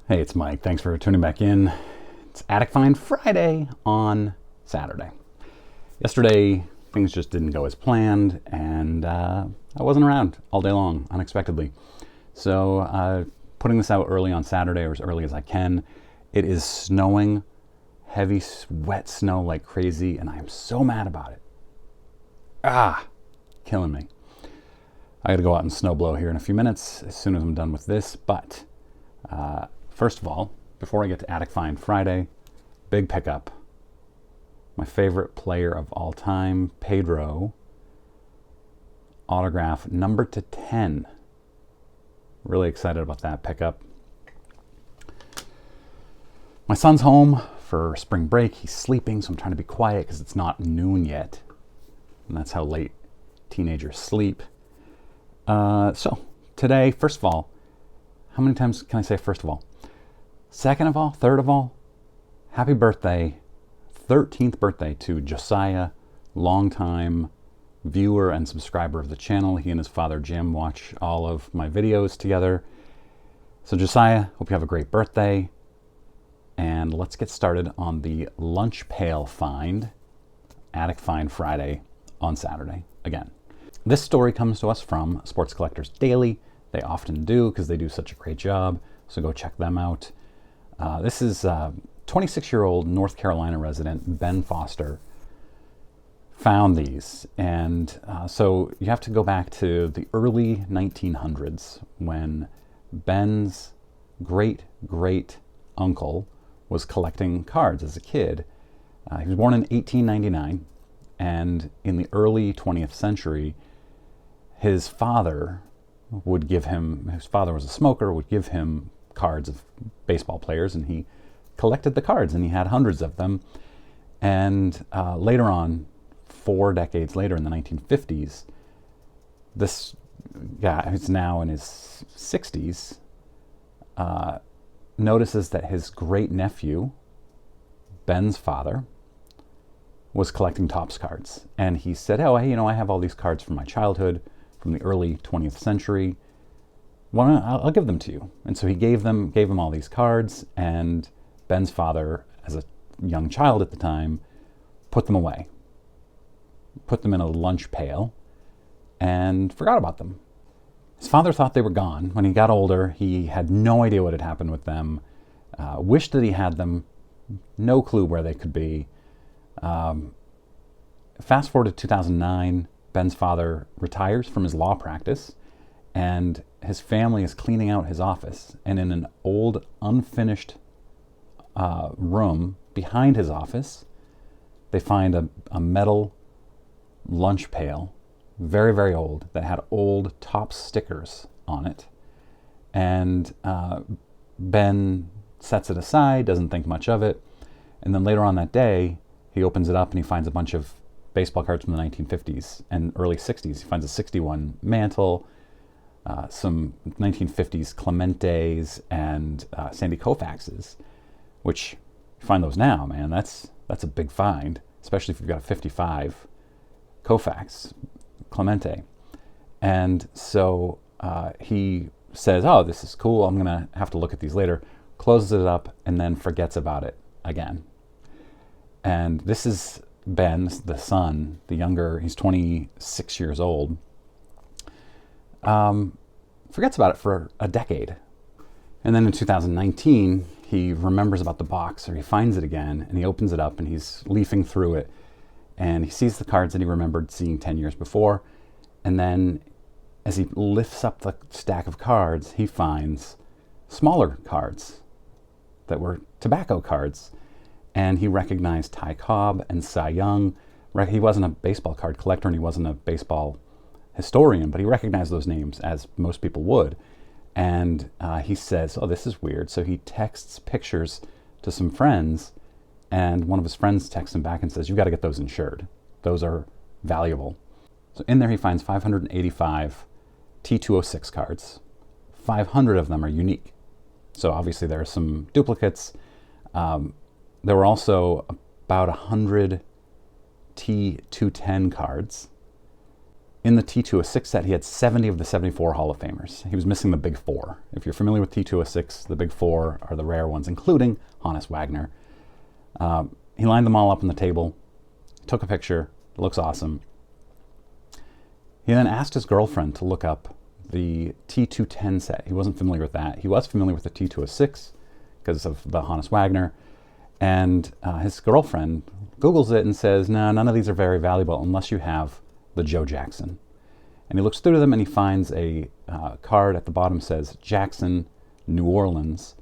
Hey, it's Mike. Thanks for tuning back in. It's Attic Find Friday on Saturday. Yesterday, things just didn't go as planned, and I wasn't around all day long, unexpectedly. So, putting this out early on Saturday, or as early as I can. It is snowing, heavy, wet snow like crazy, and I am so mad about it. Killing me. I gotta go out and snowblow here in a few minutes as soon as I'm done with this, but first of all, before I get to Attic Find Friday, big pickup. My favorite player of all time, Pedro, autograph number to 10. Really excited about that pickup. My son's home for spring break. He's sleeping, so I'm trying to be quiet because it's not noon yet. And that's how late teenagers sleep. So today, first of all, how many times can I say first of all? Second of all, third of all, happy birthday, 13th birthday to Josiah, longtime viewer and subscriber of the channel. He and his father Jim watch all of my videos together. So Josiah, hope you have a great birthday. And let's get started on the Lunch Pail Find, Attic Find Friday on Saturday again. This story comes to us from Sports Collectors Daily. They often do because they do such a great job. So go check them out. This is 26-year-old North Carolina resident Ben Foster found these. And so you have to go back to the early 1900s when Ben's great uncle was collecting cards as a kid. He was born in 1899, and in the early 20th century, his father was a smoker, would give him cards of baseball players, and he collected the cards, and he had hundreds of them. And later on, 4 decades later in the 1950s, this guy, who's now in his 60s, notices that his great-nephew, Ben's father, was collecting Topps cards. And he said, oh, hey, I have all these cards from my childhood, from the early 20th century. I'll give them to you. And so he gave him all these cards, and Ben's father, as a young child at the time, put them away. Put them in a lunch pail and forgot about them. His father thought they were gone. When he got older, he had no idea what had happened with them, wished that he had them, no clue where they could be. Fast forward to 2009, Ben's father retires from his law practice, and his family is cleaning out his office. And in an old, unfinished room behind his office, they find a metal lunch pail, very old, that had old Topps stickers on it. And Ben sets it aside, doesn't think much of it. And then later on that day, he opens it up and he finds a bunch of baseball cards from the 1950s and early 60s. He finds a 61 Mantle, some 1950s Clementes, and Sandy Koufaxes, which, you find those now, man, that's a big find, especially if you've got a 55 Koufax Clemente. And so he says, oh, this is cool, I'm gonna have to look at these later, closes it up, and then forgets about it again. And this is Ben, the son, the younger, he's 26 years old, forgets about it for a decade. And then in 2019, he remembers about the box, or he finds it again, and he opens it up, and he's leafing through it, and he sees the cards that he remembered seeing 10 years before. And then as he lifts up the stack of cards, he finds smaller cards that were tobacco cards. And he recognized Ty Cobb and Cy Young. He wasn't a baseball card collector, and he wasn't a baseball historian, but he recognized those names, as most people would. And he says, oh, this is weird. So he texts pictures to some friends, and one of his friends texts him back and says, you got to get those insured. Those are valuable. So in there he finds 585 T206 cards. 500 of them are unique. So obviously there are some duplicates. There were also about 100 T210 cards, In the T206 set, he had 70 of the 74 Hall of Famers. He was missing the big four. If you're familiar with T206, the big four are the rare ones, including Honus Wagner. He lined them all up on the table, took a picture. It looks awesome. He then asked his girlfriend to look up the T210 set. He wasn't familiar with that. He was familiar with the T206 because of the Honus Wagner. And his girlfriend Googles it and says, no, none of these are very valuable unless you have the Joe Jackson. And he looks through them and he finds a card at the bottom says Jackson, New Orleans.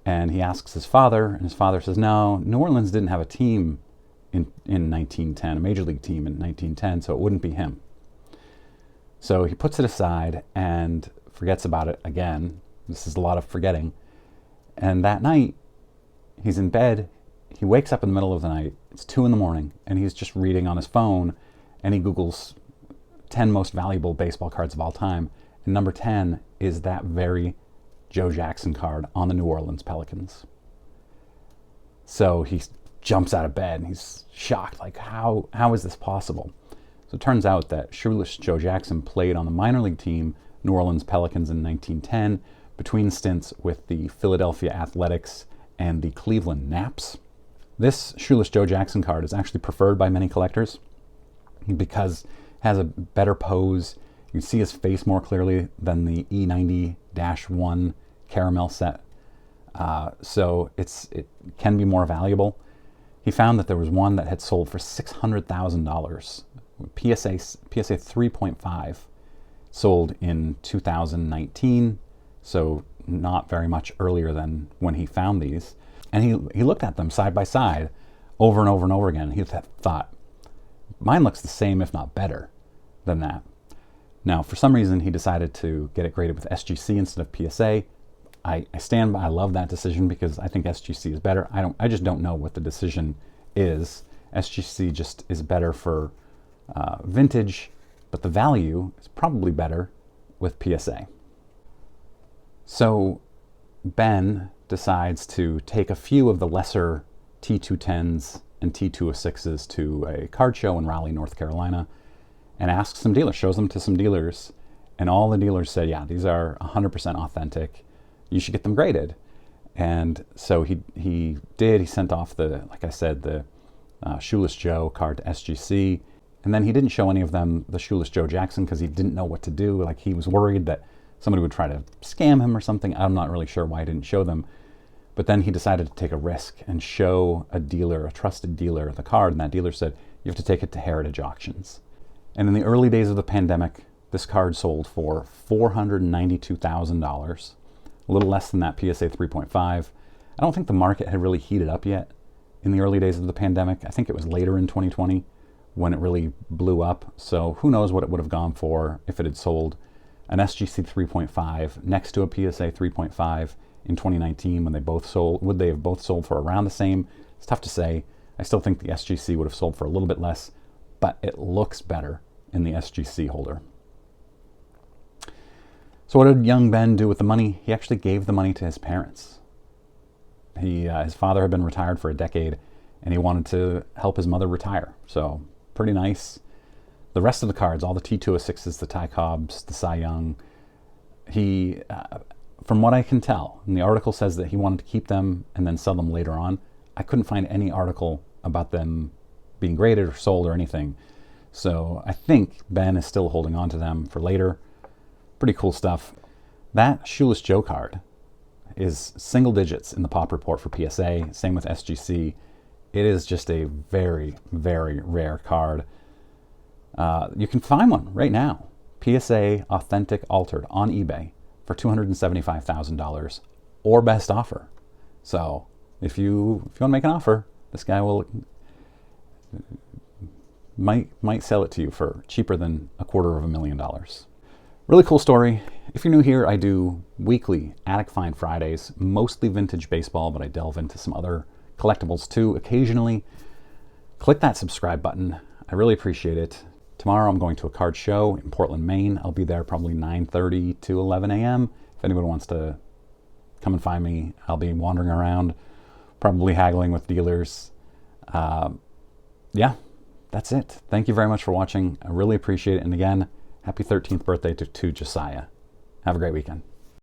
And he asks his father, and his father says, no, New Orleans didn't have a team in 1910, a major league team in 1910, so it wouldn't be him. So he puts it aside and forgets about it again. This is a lot of forgetting. And that night, he's in bed. He wakes up in the middle of the night. It's 2 a.m, and he's just reading on his phone, and he Googles 10 most valuable baseball cards of all time. And number 10 is that very Joe Jackson card on the New Orleans Pelicans. So he jumps out of bed and he's shocked, like, how is this possible? So it turns out that Shoeless Joe Jackson played on the minor league team New Orleans Pelicans in 1910 between stints with the Philadelphia Athletics and the Cleveland Naps. This Shoeless Joe Jackson card is actually preferred by many collectors because it has a better pose. You can see his face more clearly than the E90-1 caramel set. So it can be more valuable. He found that there was one that had sold for $600,000. PSA 3.5 sold in 2019, so not very much earlier than when he found these. And he looked at them side by side over and over and over again. He thought, mine looks the same, if not better, than that. Now, for some reason, he decided to get it graded with SGC instead of PSA. I stand by. I love that decision because I think SGC is better. I just don't know what the decision is. SGC just is better for vintage, but the value is probably better with PSA. So Ben decides to take a few of the lesser T210s and T206s to a card show in Raleigh, North Carolina, and asks some dealers, shows them to some dealers, and all the dealers said, yeah, these are 100% authentic. You should get them graded. And so he did. He sent off like I said, the Shoeless Joe card to SGC. And then he didn't show any of them the Shoeless Joe Jackson because he didn't know what to do. Like, he was worried that somebody would try to scam him or something. I'm not really sure why he didn't show them. But then he decided to take a risk and show a dealer, a trusted dealer, the card. And that dealer said, you have to take it to Heritage Auctions. And in the early days of the pandemic, this card sold for $492,000, a little less than that PSA 3.5. I don't think the market had really heated up yet in the early days of the pandemic. I think it was later in 2020 when it really blew up. So who knows what it would have gone for if it had sold an SGC 3.5 next to a PSA 3.5 in 2019 when they both sold. Would they have both sold for around the same? It's tough to say. I still think the SGC would have sold for a little bit less, but it looks better in the SGC holder. So what did young Ben do with the money? He actually gave the money to his parents. His father had been retired for a decade, and he wanted to help his mother retire. So pretty nice. The rest of the cards, all the T206s, the Ty Cobbs, the Cy Young, he, from what I can tell, and the article says that he wanted to keep them and then sell them later on. I couldn't find any article about them being graded or sold or anything. So I think Ben is still holding on to them for later. Pretty cool stuff. That Shoeless Joe card is single digits in the pop report for PSA. Same with SGC. It is just a very, very rare card. You can find one right now. PSA Authentic Altered on eBay for $275,000 or best offer. So if you want to make an offer, this guy might sell it to you for cheaper than $250,000. Really cool story. If you're new here, I do weekly Attic Find Fridays, mostly vintage baseball, but I delve into some other collectibles too occasionally. Click that subscribe button. I really appreciate it. Tomorrow I'm going to a card show in Portland, Maine. I'll be there probably 9:30 to 11 a.m. If anyone wants to come and find me, I'll be wandering around, probably haggling with dealers. Yeah, that's it. Thank you very much for watching. I really appreciate it. And again, happy 13th birthday to Josiah. Have a great weekend.